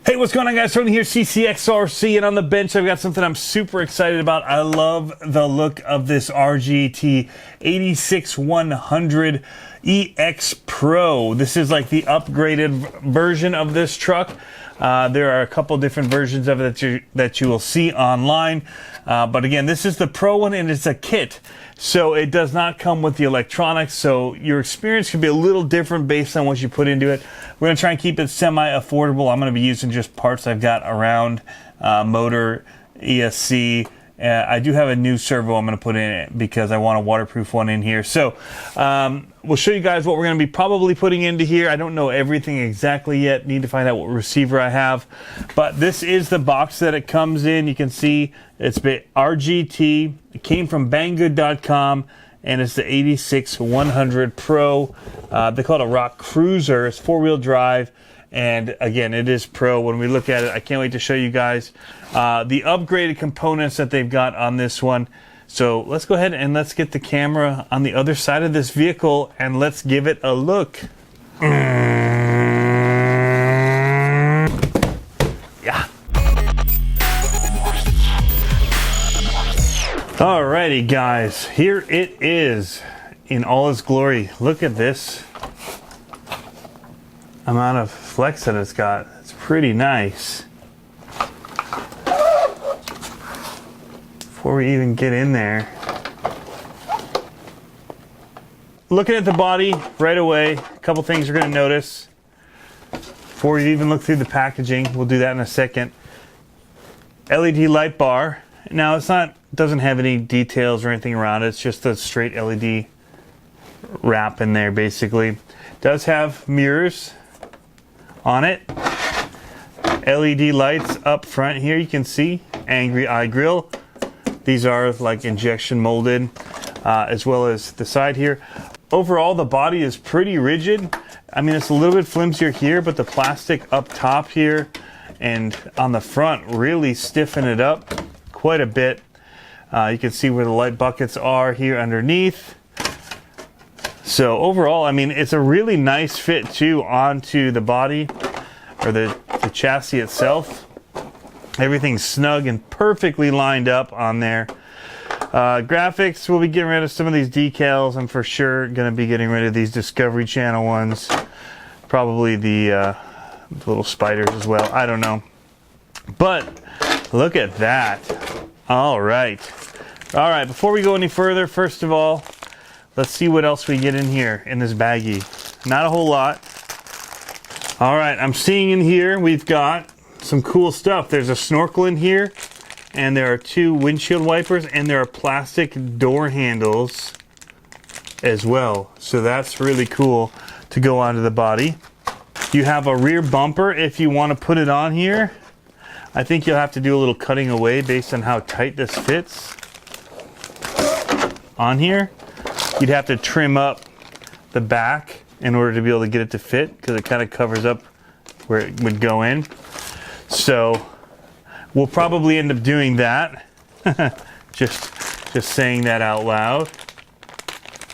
Hey, what's going on, guys? Tony here, CCxRC, and on the bench I've got something I'm super excited about. I love the look of this RGT EX86100 EX Pro. This is like the upgraded version of this truck. There are a couple different versions of it that you will see online. But again, this is the Pro one, and it's a kit. So it does not come with the electronics, so your experience can be a little different based on what you put into it. We're going to try and keep it semi-affordable. I'm going to be using just parts I've got around, motor, ESC. I do have a new servo I'm going to put in it because I want a waterproof one in here. So we'll show you guys what we're going to be probably putting into here. I don't know everything exactly yet. Need to find out what receiver I have. But this is the box that it comes in. You can see it's RGT. It came from banggood.com, and it's the 86100 Pro. They call it a rock cruiser. It's four-wheel drive. And again, it is Pro. When we look at it, I can't wait to show you guys the upgraded components that they've got on this one. So let's go ahead and let's get the camera on the other side of this vehicle and let's give it a look. Yeah. Alrighty, guys, here it is in all its glory. Look at this amount of flex that it's got. It's pretty nice. Before we even get in there, looking at the body right away, a couple things you're going to notice before you even look through the packaging. We'll do that in a second. LED light bar. Now it's not, doesn't have any details or anything around it. It's just a straight LED wrap in there basically. It does have mirrors on it. LED lights up front here, you can see angry eye grill. These are like injection molded, as well as the side here. Overall, the body is pretty rigid. I mean, it's a little bit flimsier here, but the plastic up top here and on the front really stiffen it up quite a bit. You can see where the light buckets are here underneath. So overall, I mean, it's a really nice fit too onto the body or the chassis itself. Everything's snug and perfectly lined up on there. Graphics, we'll be getting rid of some of these decals. I'm for sure going to be getting rid of these Discovery Channel ones. Probably the little spiders as well. I don't know. But look at that. All right. All right, before we go any further, first of all, let's see what else we get in here in this baggie. Not a whole lot. All right, I'm seeing in here we've got some cool stuff. There's a snorkel in here, and there are two windshield wipers, and there are plastic door handles as well. So that's really cool to go onto the body. You have a rear bumper if you want to put it on here. I think you'll have to do a little cutting away based on how tight this fits on here. You'd have to trim up the back in order to be able to get it to fit, because it kind of covers up where it would go in. So we'll probably end up doing that. just saying that out loud.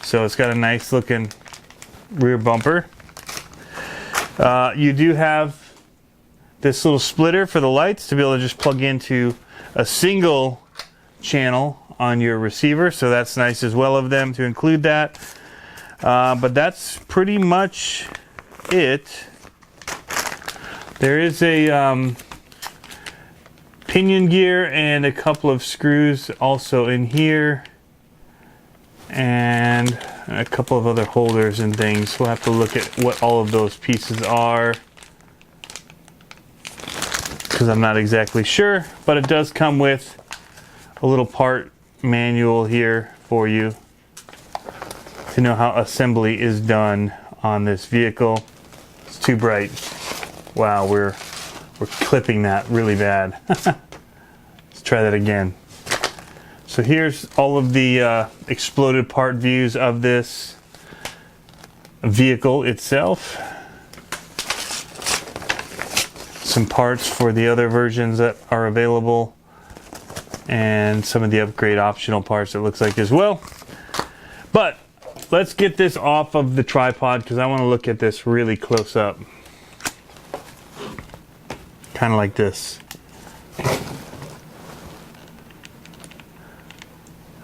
So it's got a nice looking rear bumper. You do have this little splitter for the lights to be able to just plug into a single channel on your receiver, so that's nice as well of them to include that. But that's pretty much it. There is a pinion gear and a couple of screws also in here, and a couple of other holders and things. We'll have to look at what all of those pieces are, because I'm not exactly sure, but it does come with a little part manual here for you to know how assembly is done on this vehicle. It's too bright. Wow, we're clipping that really bad. Let's try that again. So here's all of the exploded part views of this vehicle itself. Some parts for the other versions that are available, and some of the upgrade optional parts it looks like as well. But let's get this off of the tripod because I want to look at this really close up. kind of like this.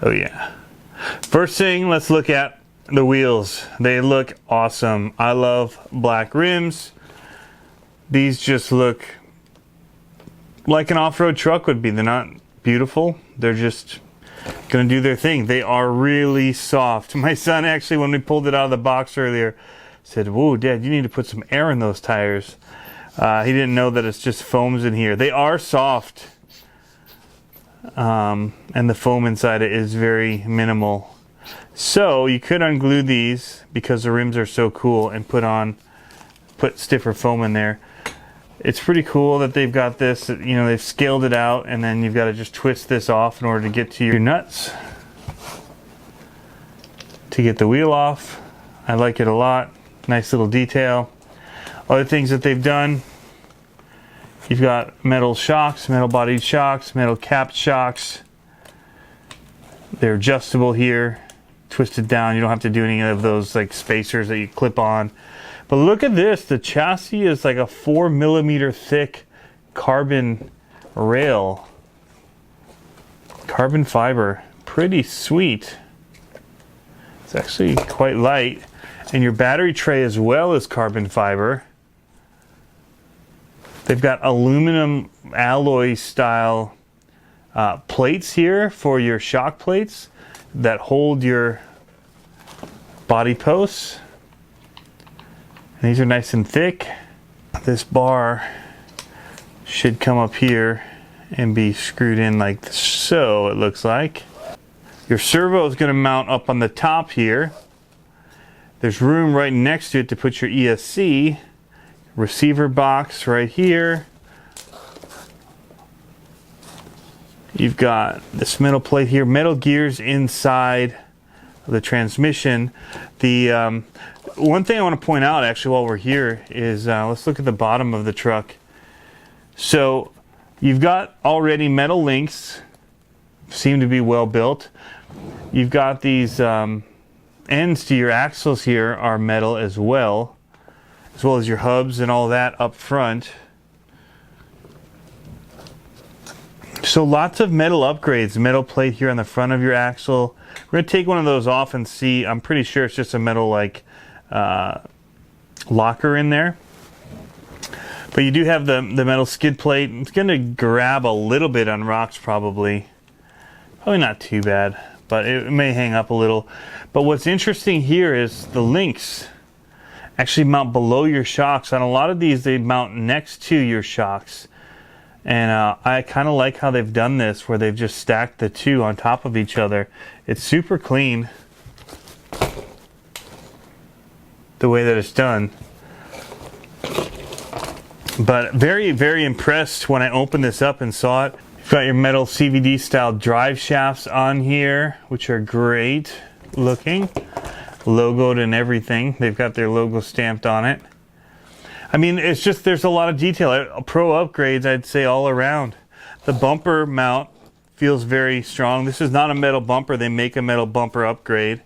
Oh yeah. First thing, let's look at the wheels. They look awesome. I love black rims. These just look like an off-road truck would be. They're not beautiful. They're just gonna do their thing. They are really soft. My son actually, when we pulled it out of the box earlier, said, "Whoa, Dad, you need to put some air in those tires." He didn't know that it's just foams in here. They are soft. And the foam inside it is very minimal. So you could unglue these because the rims are so cool and put stiffer foam in there. It's pretty cool that they've got this, you know, they've scaled it out, and then you've got to just twist this off in order to get to your nuts to get the wheel off. I like it a lot. Nice little detail. Other things that they've done, you've got metal shocks, metal bodied shocks, metal capped shocks. They're adjustable here, twisted down. You don't have to do any of those like spacers that you clip on. But look at this, the chassis is like a 4mm thick carbon rail. Carbon fiber, pretty sweet. It's actually quite light. And your battery tray as well is carbon fiber. They've got aluminum alloy style plates here for your shock plates that hold your body posts. And these are nice and thick. This bar should come up here and be screwed in like so, it looks like. Your servo is going to mount up on the top here. There's room right next to it to put your ESC. Receiver box right here. You've got this metal plate here, metal gears inside of the transmission. The one thing I want to point out actually while we're here is let's look at the bottom of the truck. So you've got already metal links, seem to be well built. You've got these ends to your axles here are metal as well as your hubs and all that up front. So lots of metal upgrades. Metal plate here on the front of your axle. We're going to take one of those off and see. I'm pretty sure it's just a metal like locker in there. But you do have the metal skid plate. It's going to grab a little bit on rocks probably. Probably not too bad, but it may hang up a little. But what's interesting here is the links actually mount below your shocks. On a lot of these, they mount next to your shocks. And I kind of like how they've done this, where they've just stacked the two on top of each other. It's super clean the way that it's done. But very, very impressed when I opened this up and saw it. You've got your metal CVD style drive shafts on here, which are great looking. Logoed and everything. They've got their logo stamped on it. I mean, it's just, there's a lot of detail. Pro upgrades, I'd say, all around. The bumper mount feels very strong. This is not a metal bumper. They make a metal bumper upgrade.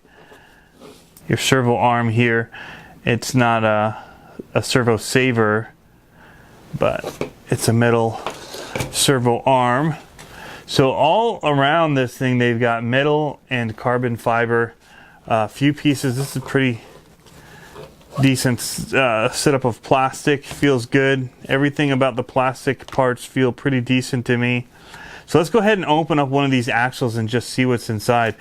Your servo arm here, it's not a servo saver, but it's a metal servo arm. So all around this thing, they've got metal and carbon fiber. Few pieces. This is pretty decent setup of plastic. Feels good. Everything about the plastic parts feel pretty decent to me. So let's go ahead and open up one of these axles and just see what's inside.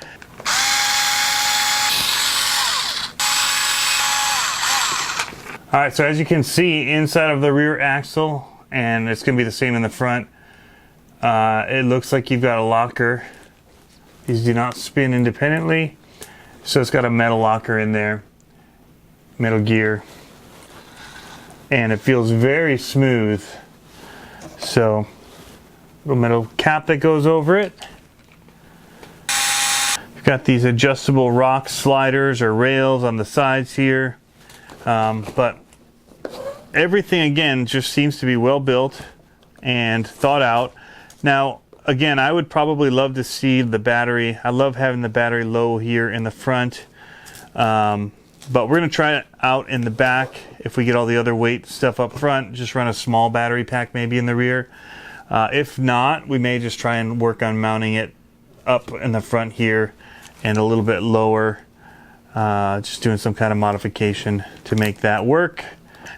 Alright, so as you can see, inside of the rear axle, and it's going to be the same in the front, it looks like you've got a locker. These do not spin independently. So it's got a metal locker in there, metal gear, and it feels very smooth. So, little metal cap that goes over it. You've got these adjustable rock sliders or rails on the sides here, but everything again just seems to be well built and thought out. Now, again, I would probably love to see the battery. I love having the battery low here in the front. But we're gonna try it out in the back. If we get all the other weight stuff up front, just run a small battery pack maybe in the rear. If not, we may just try and work on mounting it up in the front here and a little bit lower. Just doing some kind of modification to make that work.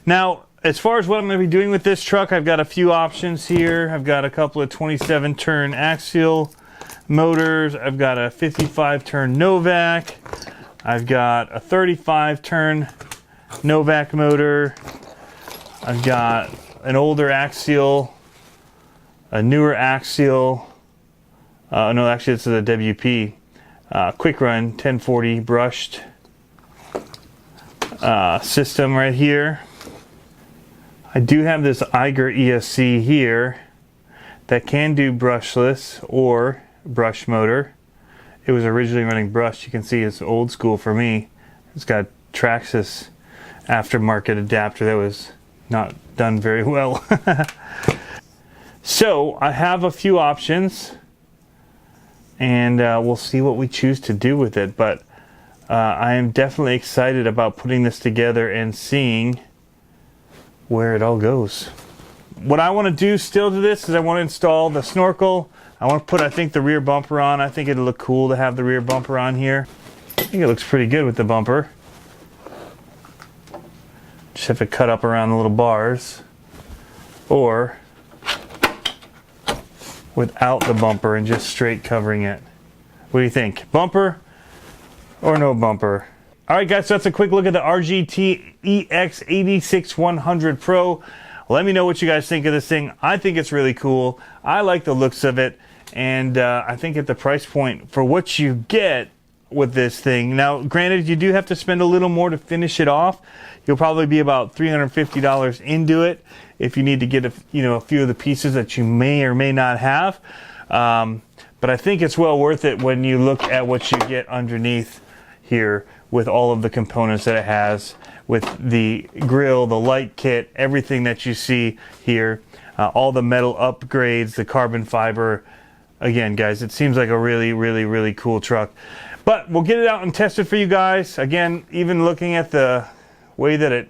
Now, as far as what I'm going to be doing with this truck, I've got a few options here. I've got a couple of 27 turn axial motors. I've got a 55 turn Novak. I've got a 35 turn Novak motor. I've got an older axial, a newer axial. No, actually it's a WP. Quick Run 1040 brushed system right here. I do have this Eiger ESC here that can do brushless or brush motor. It was originally running brushed. You can see it's old school for me. It's got Traxxas aftermarket adapter that was not done very well. So I have a few options, and we'll see what we choose to do with it. But I am definitely excited about putting this together and seeing where it all goes. What I want to do still to this is I want to install the snorkel. I want to put, I think, the rear bumper on. I think it'll look cool to have the rear bumper on here. I think it looks pretty good with the bumper. Just have to cut up around the little bars, or without the bumper and just straight covering it. What do you think? Bumper or no bumper? Alright guys, so that's a quick look at the RGT EX86100 Pro. Let me know what you guys think of this thing. I think it's really cool. I like the looks of it, and I think at the price point for what you get with this thing. Now granted, you do have to spend a little more to finish it off. You'll probably be about $350 into it if you need to get a few of the pieces that you may or may not have. But I think it's well worth it when you look at what you get underneath here with all of the components that it has, with the grill, the light kit, everything that you see here, all the metal upgrades, the carbon fiber. Again, guys, it seems like a really, really, really cool truck. But we'll get it out and test it for you guys. Again, even looking at the way that it,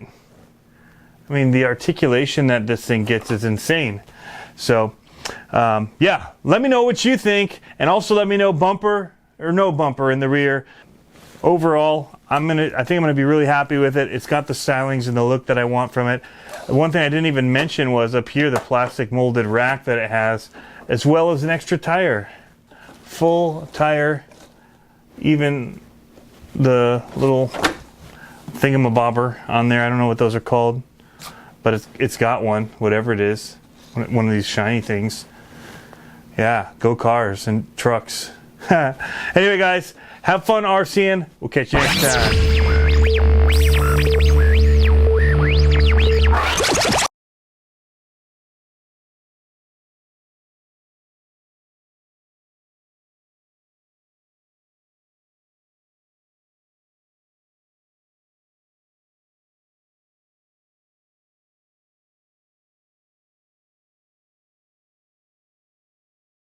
I mean, the articulation that this thing gets is insane. So, yeah, let me know what you think, and also let me know bumper or no bumper in the rear. Overall, I think I'm gonna be really happy with it. It's got the stylings and the look that I want from it. One thing I didn't even mention was up here the plastic molded rack that it has, as well as an extra tire, full tire, even the little thingamabobber on there. I don't know what those are called, but it's got one, whatever it is, one of these shiny things. Yeah, go cars and trucks. Anyway guys, have fun RCing. We'll catch you next time.